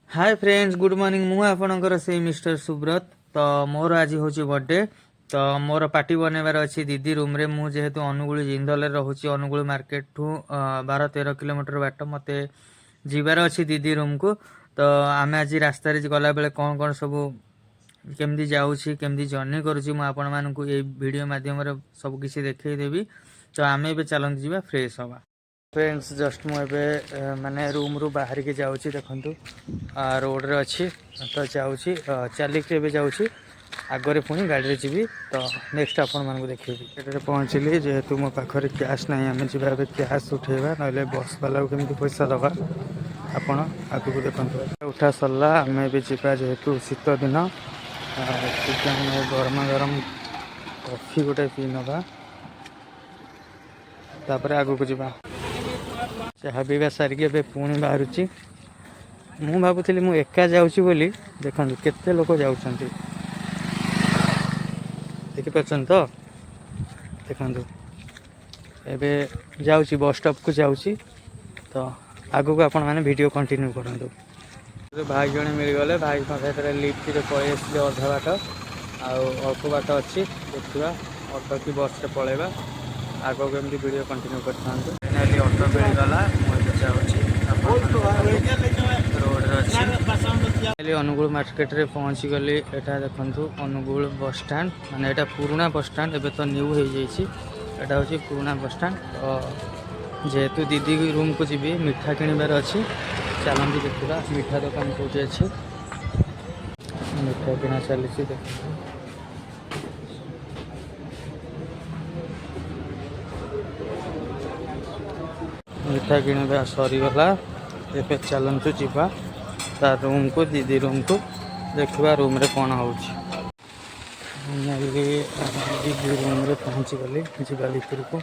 hi friends good morning मु आपणकर से मिस्टर सुब्रत तो मोर आज हूँ बर्थडे तो मोर पार्टी बनवार अच्छी दीदी रूम रे मु जेहेतु अनुगुल जिंदल रोचे अनुगुल मार्केट ठू 12-13 किलोमीटर बाट मत जीवार अच्छी दीदी रूम को तो आम आज रास्त गला बेले कौन कौन सब केमती जाऊँगी केमती जर्नी करुँची मुझे वीडियो मध्यम सब किसी देखदेवी तो आम ए चलते जावा फ्रेश हवा फ्रेंड्स जस्ट मुझे माने रूम रू बाहर के जाऊँगी देखु रोड रे अच्छी तो जाऊँगी चलिक जाऊँगी आगे पुणी गाड़ी जी तो नेक्स्ट आपण मानक देखेबी ये पहुँचली जेहेतु मो पाखे कैश ना आम जा कैश उठेगा ना बस वाला केमी पैसा दबा आपण आगे को देखते उठा सरला आम भी जा जेहेतु शीत दिन गरम गरम कॉफी गोटे पी नवा तापर आग को जा चाह पीवा सारिक पुणी बाहर मु भावुली मु एका जाऊँगी बोली देखो केते लोक जाऊँच देखिपार तो देखु एबे जाऊँगी बस स्टॉप को जाऊँगी तो आगू को आपण मैंने वीडियो कंटिन्यू करूँ भाई जड़े मिलगले भाई सहित लिफ्ट पलि आसले अधा बाट अल्प बाट अच्छी देखा ऑटो की बस से पलैबा आग को एमती वीडियो कंटिन्यू कर ऑटो मिलगला रोड अच्छी अनुगुल मार्केट रे पहुँची गली एटा देखु अनुगुल बस स्टैंड माने एटा पुराना बस स्टैंड एबे तो न्यू हो जाइए हूँ पुराना बस स्टैंड तो जेहेतु दीदी रूम को जी मिठा किणवार अच्छी चलती देखा मिठा दुकान कौटी अच्छी मिठा किना चली मिठा किणवा सरीगला एबे चलतु जीवा ता रूम को दीदी रूम को देखा रूम रे कौन हो दीदी रूम रे पहुँची गली जीवा भितर को